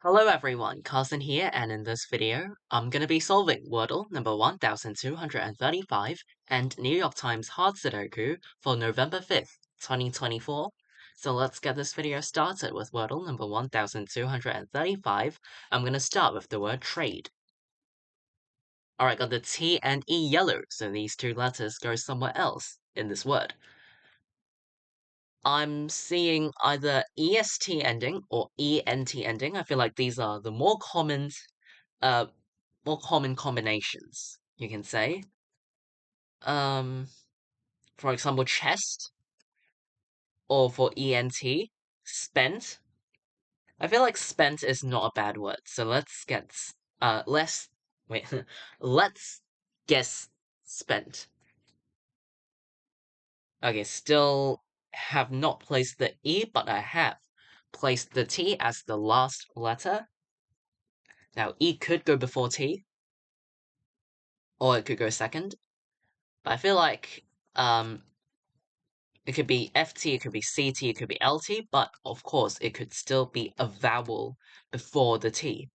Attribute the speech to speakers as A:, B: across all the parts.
A: Hello everyone, Carson here, and in this video, I'm gonna be solving Wordle number 1235 and New York Times Hard Sudoku for November 5th, 2024. So let's get this video started with Wordle number 1235. I'm gonna start with the word trade. Alright, got the T and E yellow, so these two letters go somewhere else in this word. I'm seeing either EST ending or ENT ending. I feel like these are the more common combinations, you can say. For example, chest, or for ENT, spent. I feel like spent is not a bad word, so wait, let's guess spent. Okay, still have not placed the E, but I have placed the T as the last letter. Now, E could go before T, or it could go second. But I feel like it could be FT, it could be CT, it could be LT, but of course it could still be a vowel before the T.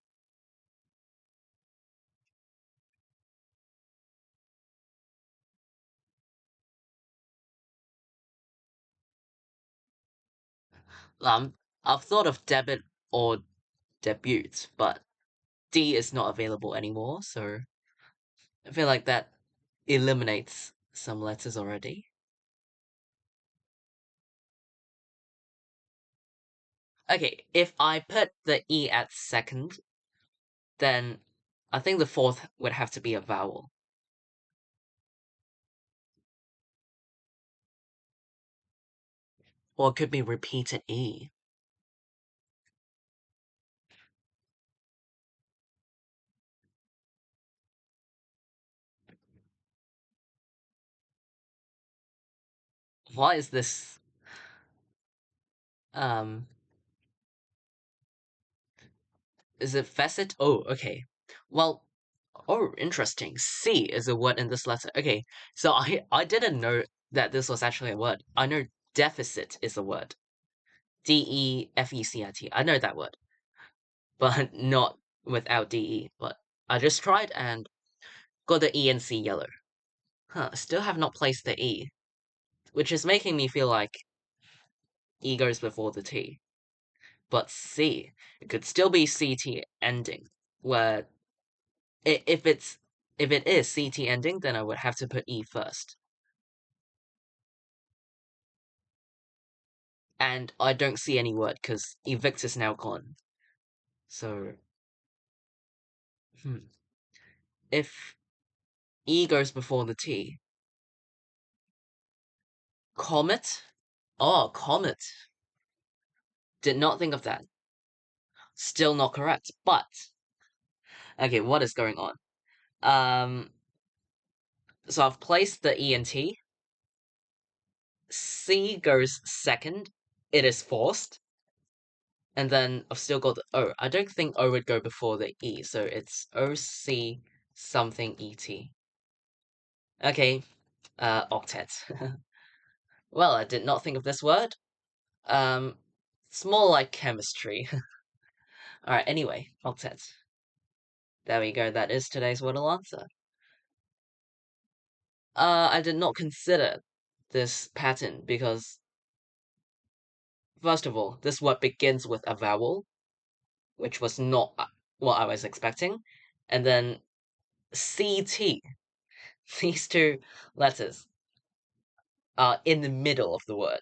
A: I've thought of debit or debut, but D is not available anymore, so I feel like that eliminates some letters already. Okay, if I put the E at second, then I think the fourth would have to be a vowel. Or it could be repeated E. Why is this um is it facet? Oh, okay. Well, oh, interesting. C is a word in this letter. Okay, so I didn't know that this was actually a word. I know deficit is a word. DEFECIT. I know that word, but not without DE. But I just tried and got the E and C yellow. Huh, still have not placed the E, which is making me feel like E goes before the T. But C, it could still be CT ending, where if it is CT ending, then I would have to put E first. And I don't see any word because evict is now gone. So, if E goes before the T, comet? Oh, comet. Did not think of that. Still not correct, but okay, what is going on? So I've placed the E and T. C goes second. It is forced. And then I've still got the O. I don't think O would go before the E, so it's OC something ET. Okay, octet. Well, I did not think of this word. It's more like chemistry. Alright, anyway, octet. There we go, that is today's Wordle answer. I did not consider this pattern because, first of all, this word begins with a vowel, which was not what I was expecting. And then CT, these two letters are in the middle of the word.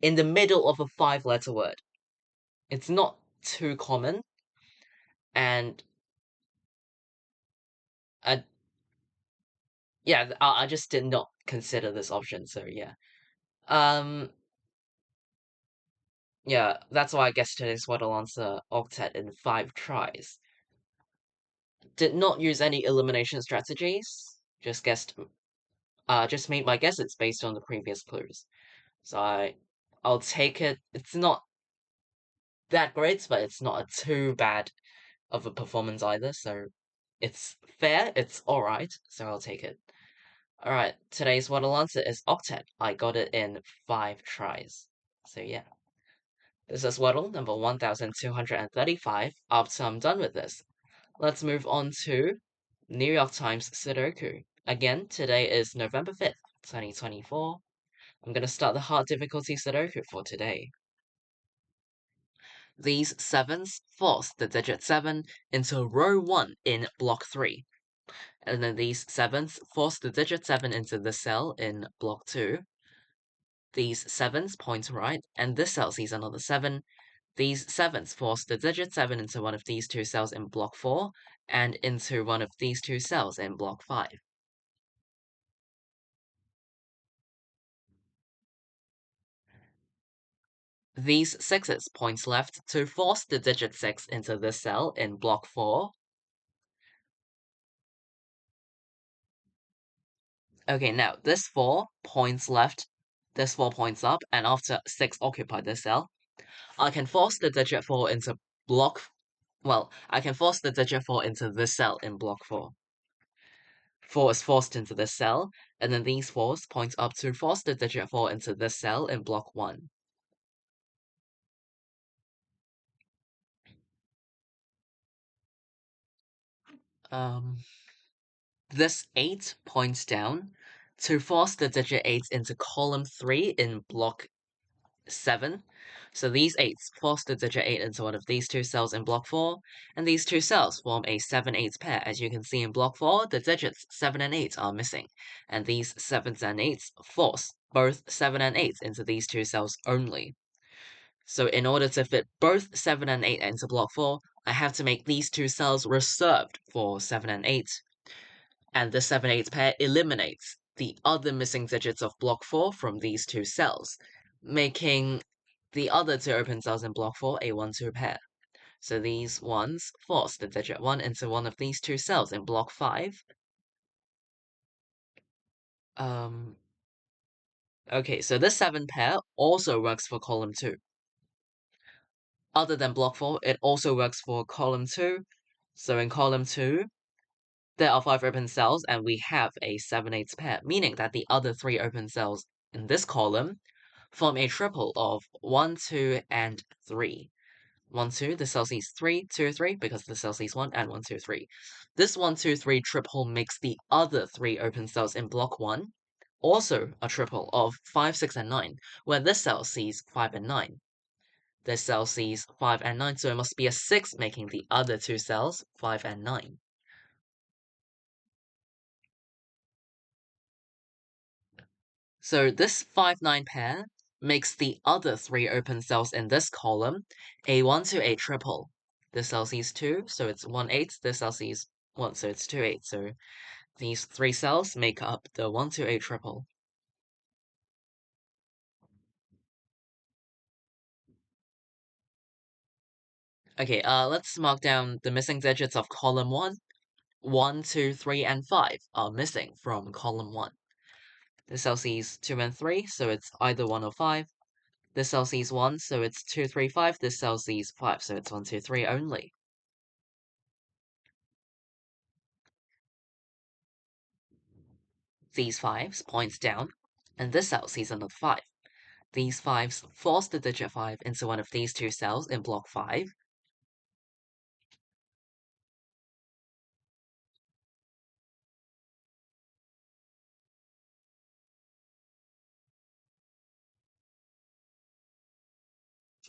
A: In the middle of a 5-letter word. It's not too common, and I, yeah, I just did not consider this option, so yeah. Yeah, that's why I guess today's Wordle answer octet in 5 tries. Did not use any elimination strategies, just just made my guesses based on the previous clues. So I'll take it. It's not that great, but it's not too bad of a performance either, so it's fair, it's alright, so I'll take it. Alright, today's Wordle answer is octet. I got it in 5 tries. So yeah. This is Wordle number 1235. After I'm done with this, let's move on to New York Times Sudoku. Again, today is November 5th, 2024. I'm going to start the hard difficulty Sudoku for today. These sevens force the digit 7 into row 1 in block 3. And then these sevens force the digit 7 into the cell in block 2. These sevens point right, and this cell sees another 7. These sevens force the digit 7 into one of these two cells in block 4, and into one of these two cells in block 5. These sixes point left to force the digit 6 into this cell in block 4. Okay, now this 4 points left, this 4 points up, and after 6 occupy this cell, I can force the digit 4 into block... Well, I can force the digit 4 into this cell in block 4. 4 is forced into this cell, and then these 4s point up to force the digit 4 into this cell in block 1. This 8 points down to force the digit 8 into column 3 in block 7. So these 8s force the digit 8 into one of these two cells in block 4, and these two cells form a 7-8 pair. As you can see in block 4, the digits 7 and 8 are missing, and these 7s and 8s force both 7 and 8 into these two cells only. So in order to fit both 7 and 8 into block 4, I have to make these two cells reserved for 7 and 8, and the 7-8 pair eliminates the other missing digits of block 4 from these two cells, making the other two open cells in block 4 a 1-2 pair. So these ones force the digit 1 into one of these two cells in block 5. Okay, so this 7 pair also works for column 2. Other than block 4, it also works for column 2. So in column 2, there are 5 open cells, and we have a 7-8 pair, meaning that the other 3 open cells in this column form a triple of 1, 2, and 3. 1, 2, the cell sees 3, 2, 3, because the cell sees 1, and 1, 2, 3. This 1, 2, 3 triple makes the other 3 open cells in block 1 also a triple of 5, 6, and 9, where this cell sees 5 and 9. This cell sees 5 and 9, so it must be a 6 making the other two cells 5 and 9. So this 5-9 pair makes the other 3 open cells in this column a 1, 2, 8 triple. This cell sees 2, so it's 1, 8. This cell sees 1, so it's 2, 8. So these 3 cells make up the 1, 2, 8 triple. Okay, let's mark down the missing digits of column 1. 1, 2, 3, and 5 are missing from column 1. This cell sees 2 and 3, so it's either 1 or 5. This cell sees 1, so it's 2, 3, 5. This cell sees 5, so it's 1, 2, 3 only. These 5s point down, and this cell sees another 5. These 5s force the digit 5 into one of these two cells in block 5.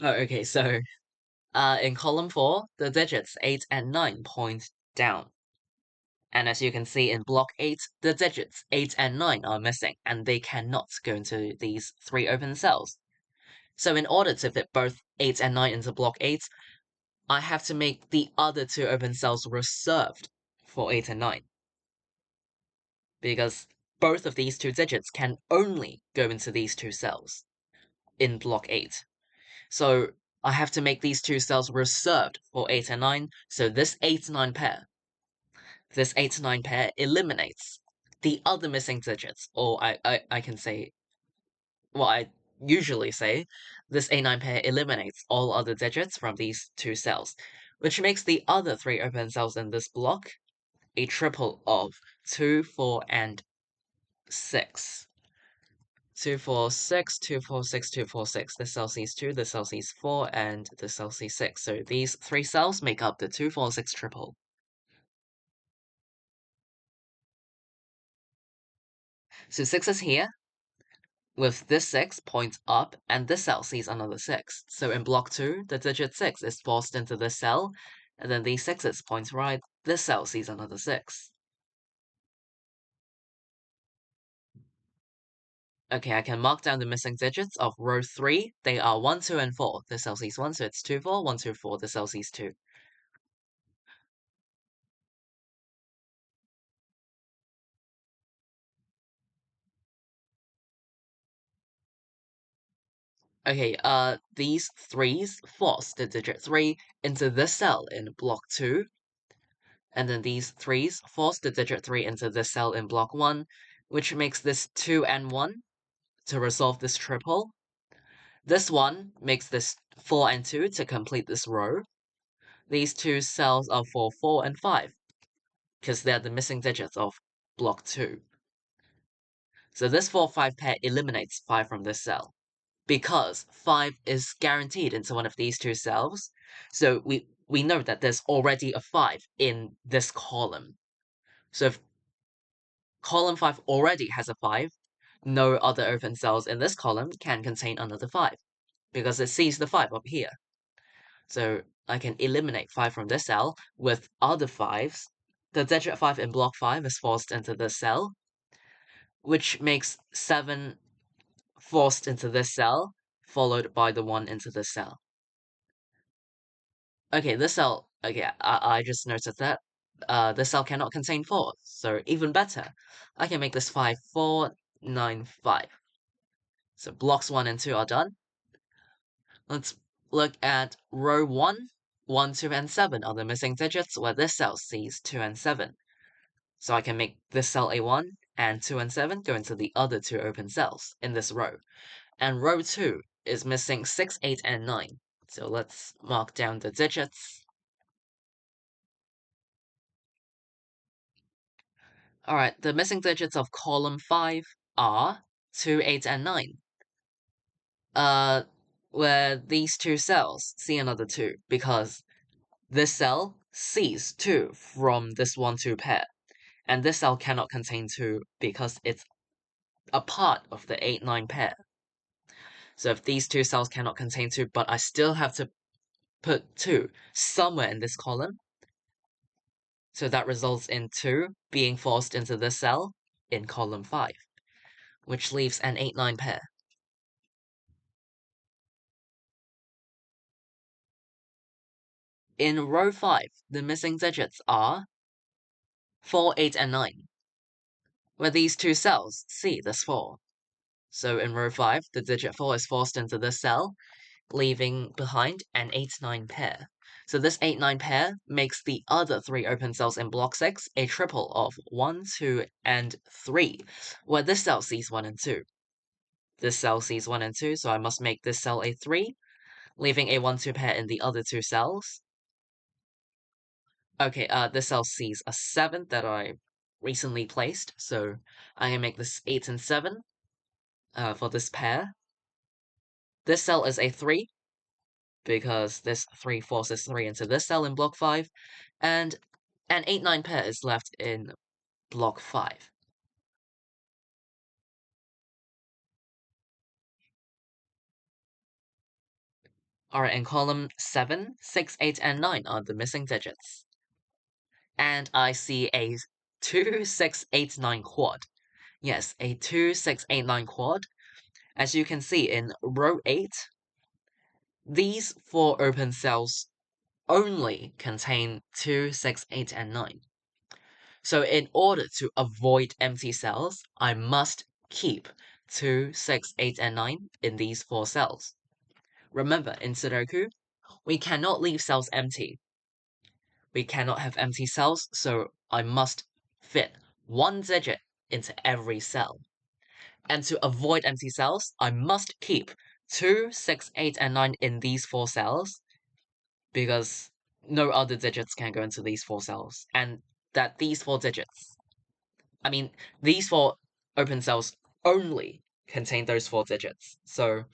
A: Oh, okay, so in column 4, the digits 8 and 9 point down. And as you can see in block 8, the digits 8 and 9 are missing, and they cannot go into these 3 open cells. So in order to fit both 8 and 9 into block 8, I have to make the other 2 open cells reserved for 8 and 9. Because both of these 2 digits can only go into these 2 cells in block 8. So I have to make these 2 cells reserved for 8 and 9, so this 8-9 pair eliminates the other missing digits, or I can say, what I usually say, this A9 pair eliminates all other digits from these 2 cells, which makes the other 3 open cells in this block a triple of 2, 4, and 6. 246, 246, 246. This cell sees 2, this cell sees 4, and this cell sees 6. So these three cells make up the 246 triple. So 6 is here, with this 6 points up, and this cell sees another 6. So in block 2, the digit 6 is forced into this cell, and then these 6's points right, this cell sees another 6. Okay, I can mark down the missing digits of row 3. They are 1, 2, and 4. This cell sees 1, so it's 2, 4, 1, 2, 4. This cell sees 2. Okay, these 3's force the digit 3 into this cell in block 2, and then these 3's force the digit 3 into this cell in block 1, which makes this 2 and 1 to resolve this triple. This one makes this 4 and 2 to complete this row. These two cells are for 4 and 5, because they're the missing digits of block 2. So this 4-5 pair eliminates 5 from this cell, because 5 is guaranteed into one of these two cells. So we know that there's already a 5 in this column. So if column 5 already has a 5, no other open cells in this column can contain another 5, because it sees the 5 up here. So I can eliminate 5 from this cell with other 5s. The digit 5 in block 5 is forced into this cell, which makes 7 forced into this cell, followed by the 1 into this cell. Okay, this cell, okay, I just noticed that this cell cannot contain 4, so even better. I can make this 5, 4, 9, 5. So blocks 1 and 2 are done. Let's look at row 1. 1, 2, and 7 are the missing digits where this cell sees 2 and 7. So I can make this cell A1, and 2 and 7 go into the other two open cells in this row. And row 2 is missing 6, 8, and 9. So let's mark down the digits. Alright, the missing digits of column 5 are 2, 8, and 9. Where these two cells see another 2, because this cell sees 2 from this 1, 2 pair. And this cell cannot contain 2 because it's a part of the 8, 9 pair. So if these two cells cannot contain 2, but I still have to put 2 somewhere in this column, so that results in 2 being forced into this cell in column 5, which leaves an 8, 9 pair. In row 5, the missing digits are 4, 8, and 9, where these two cells see this 4. So in row 5, the digit 4 is forced into this cell, leaving behind an 8-9 pair. So this 8-9 pair makes the other 3 open cells in block 6 a triple of 1, 2, and 3, where this cell sees 1 and 2. This cell sees 1 and 2, so I must make this cell a 3, leaving a 1, 2 pair in the other two cells. Okay, this cell sees a 7 that I recently placed, so I can make this 8 and 7 for this pair. This cell is a 3, because this 3 forces 3 into this cell in block 5, and an 8-9 pair is left in block 5. Alright, in column 7, 6, 8, and 9 are the missing digits. And I see a 2, 6, 8, 9 quad. Yes, a 2, 6, 8, 9 quad. As you can see in row 8, these 4 open cells only contain 2, 6, 8, and 9. So in order to avoid empty cells, I must keep 2, 6, 8, and 9 in these 4 cells. Remember, in Sudoku, we cannot leave cells empty. We cannot have empty cells, so I must fit 1 digit into every cell. And to avoid empty cells, I must keep 2, 6, 8, and 9 in these 4 cells, because no other digits can go into these 4 cells. And that these 4 digits, I mean, these 4 open cells only contain those 4 digits. So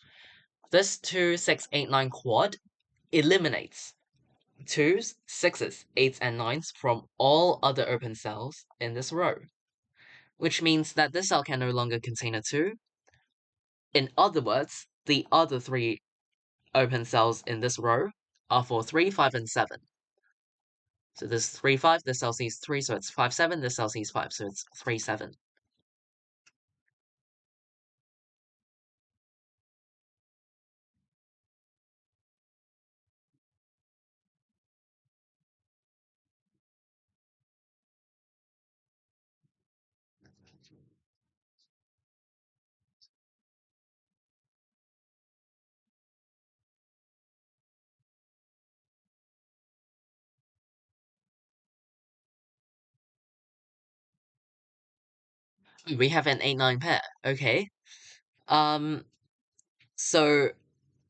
A: this 2689 quad eliminates 2s, 6s, 8s, and 9s from all other open cells in this row, which means that this cell can no longer contain a 2. In other words, the other 3 open cells in this row are for 3, 5, and 7. So this 3, 5, this cell sees 3, so it's 5, 7, this cell sees 5, so it's 3, 7. We have an 8-9 pair. Okay. Um, so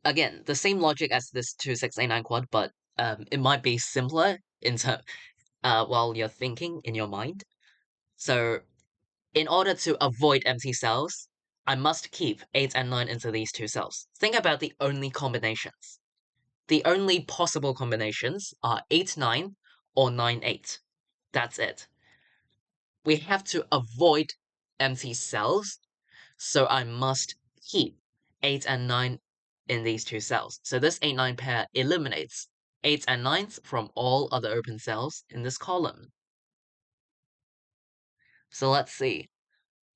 A: again, the same logic as this 2689 quad, but it might be simpler while you're thinking in your mind. So in order to avoid empty cells, I must keep 8 and 9 into these 2 cells. Think about the only combinations. The only possible combinations are 8, 9 or 9, 8. That's it. We have to avoid empty cells, so I must keep 8 and 9 in these 2 cells. So this 8-9 pair eliminates 8 and 9s from all other open cells in this column. So let's see.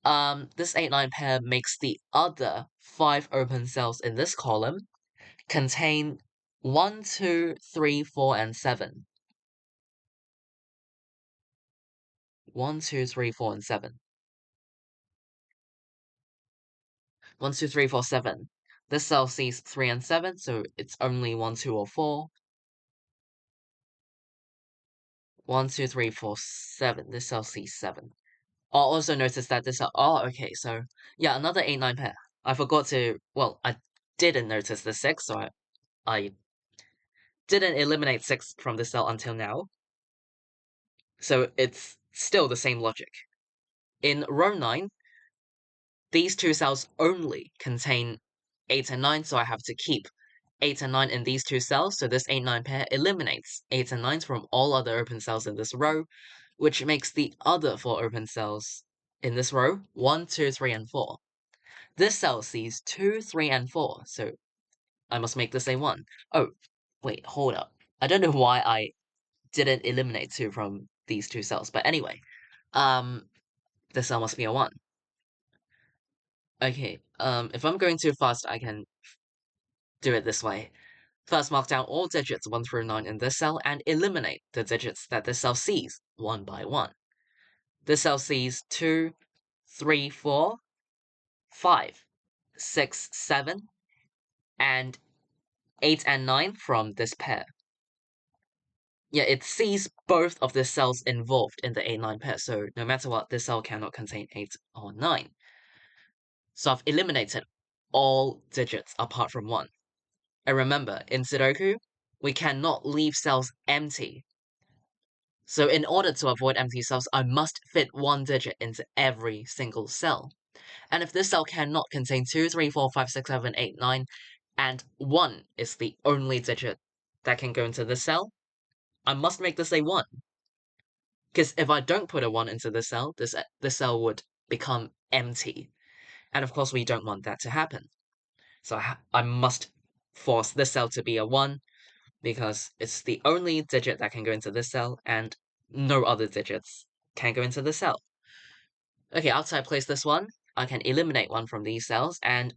A: This 8-9 pair makes the other 5 open cells in this column contain 1, 2, 3, 4, and 7. 1, 2, 3, 4, and 7. 1, 2, 3, 4, 7. This cell sees 3 and 7, so it's only 1, 2, or 4. 1, 2, 3, 4, 7. This cell sees 7. I'll also notice that this cell. Oh, okay, so yeah, another 8-9 pair. I forgot to. Well, I didn't notice the 6, so I didn't eliminate 6 from this cell until now. So it's still the same logic. In row 9, these 2 cells only contain 8 and 9, so I have to keep 8 and 9 in these 2 cells, so this 8-9 pair eliminates 8 and 9s from all other open cells in this row, which makes the other 4 open cells in this row 1, 2, 3, and 4. This cell sees 2, 3, and 4, so I must make this a 1. Oh, wait, hold up. I don't know why I didn't eliminate 2 from these 2 cells, but anyway, this cell must be a 1. Okay, if I'm going too fast, I can do it this way. First, mark down all digits 1 through 9 in this cell and eliminate the digits that this cell sees, one by one. This cell sees 2, 3, 4, 5, 6, 7, and 8 and 9 from this pair. Yeah, it sees both of the cells involved in the 8-9 pair, so no matter what, this cell cannot contain 8 or 9. So I've eliminated all digits apart from 1. And remember, in Sudoku, we cannot leave cells empty. So in order to avoid empty cells, I must fit 1 digit into every single cell. And if this cell cannot contain 2, 3, 4, 5, 6, 7, 8, 9, and 1 is the only digit that can go into this cell, I must make this a 1. Because if I don't put a 1 into this cell, this cell would become empty. And of course, we don't want that to happen. So I must force this cell to be a 1, because it's the only digit that can go into this cell, and no other digits can go into the cell. Okay, after I place this one, I can eliminate 1 from these cells, and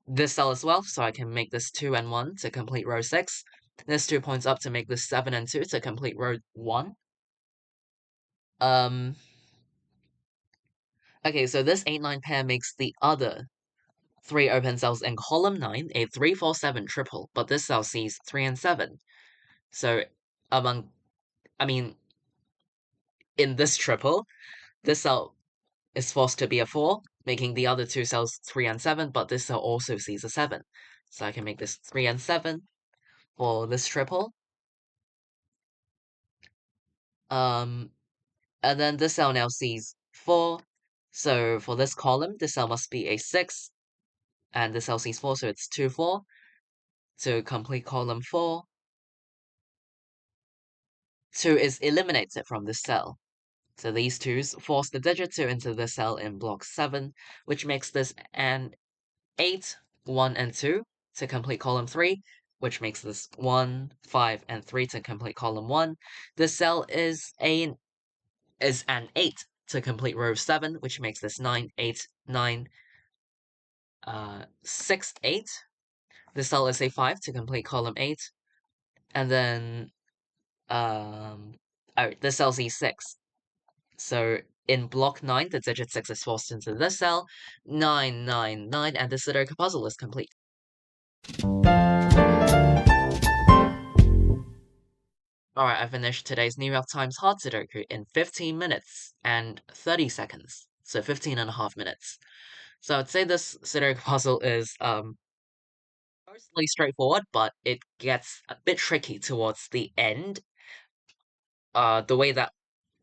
A: this cell as well, so I can make this 2 and 1 to complete row 6. This 2 points up to make this 7 and 2 to complete row 1. Okay, so this 8-9 pair makes the other 3 open cells in column 9 a 3, 4, 7 triple, but this cell sees 3 and 7. So, in this triple, this cell is forced to be a 4, making the other 2 cells 3 and 7, but this cell also sees a 7. So I can make this 3 and 7 for this triple. And then this cell now sees 4. So for this column, this cell must be a 6. and the cell sees 4, so it's 2, 4. To complete column 4, 2 is eliminated from the cell. So these 2's force the digit 2 into the cell in block 7, which makes this an 8, 1, and 2 to complete column 3, which makes this 1, 5, and 3 to complete column 1. The cell is an 8 to complete row 7, which makes this 9, 8, 9, 6, 8. The cell is a 5 to complete column 8. And then, the cell's E6. So in block 9, the digit 6 is forced into this cell, 9, 9, 9, and the Sudoku puzzle is complete. Alright, I finished today's New York Times hard Sudoku in 15 minutes and 30 seconds. So 15.5 minutes. So I'd say this Sudoku puzzle is, mostly straightforward, but it gets a bit tricky towards the end. The way that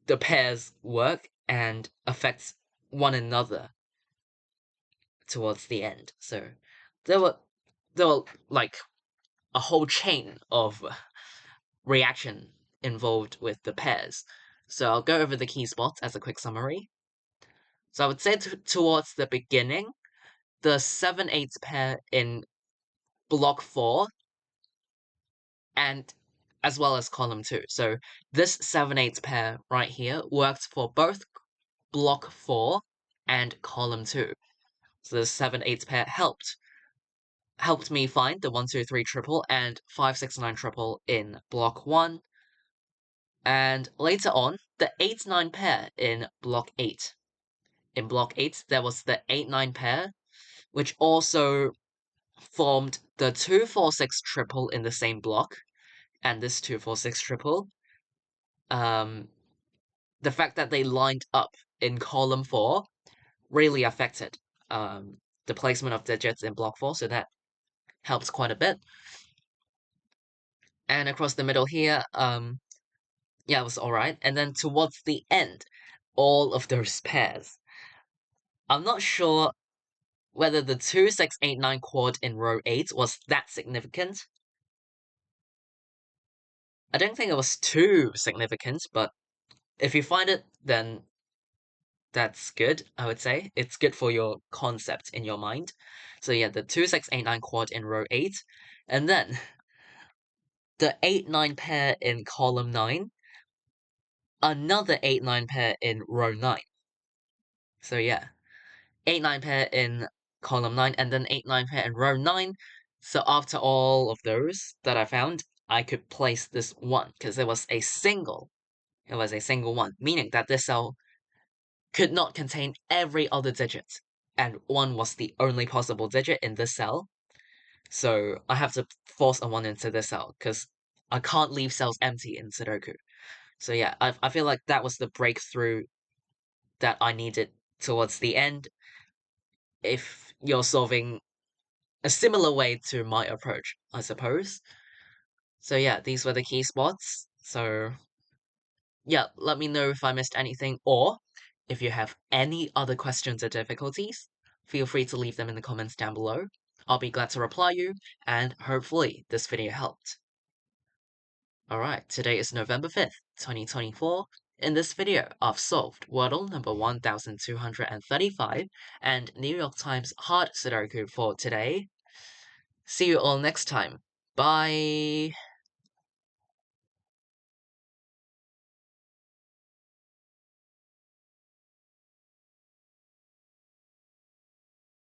A: the pairs work and affects one another towards the end. So there were like a whole chain of reaction involved with the pairs. So I'll go over the key spots as a quick summary. So I would say towards the beginning, the 7/8 pair in block 4 and as well as column 2. So this 7/8 pair right here worked for both block 4 and column 2. So the 7/8 pair helped me find the 1, 2, 3 triple and 5, 6, 9 triple in block 1. And later on, the 8, 9 pair in block 8. In block 8, there was the 8, 9 pair, which also formed the 2, 4, 6 triple in the same block, and this 2, 4, 6 triple. The fact that they lined up in column 4 really affected the placement of digits in block 4, so that helps quite a bit. And across the middle here, yeah, it was alright. And then towards the end, all of those pairs. I'm not sure whether the 2, 6, 8, 9 quad in row 8 was that significant. I don't think it was too significant, but if you find it, then that's good, I would say. It's good for your concept in your mind. So yeah, the 2, 6, 8, 9 quad in row 8, and then the 8, 9 pair in column 9, another 8, 9 pair in row 9. So yeah, 8, 9 pair in column 9, and then 8, 9 pair in row 9. So after all of those that I found, I could place this 1, because it was a single. It was a single 1, meaning that this cell could not contain every other digit, and 1 was the only possible digit in this cell. So I have to force a 1 into this cell, because I can't leave cells empty in Sudoku. So yeah, I feel like that was the breakthrough that I needed towards the end. If you're solving a similar way to my approach, I suppose. So yeah, these were the key spots. So yeah, let me know if I missed anything, or if you have any other questions or difficulties, feel free to leave them in the comments down below. I'll be glad to reply you, and hopefully this video helped. Alright, today is November 5th, 2024. In this video, I've solved Wordle number 1235 and New York Times hard Sudoku for today. See you all next time. Bye!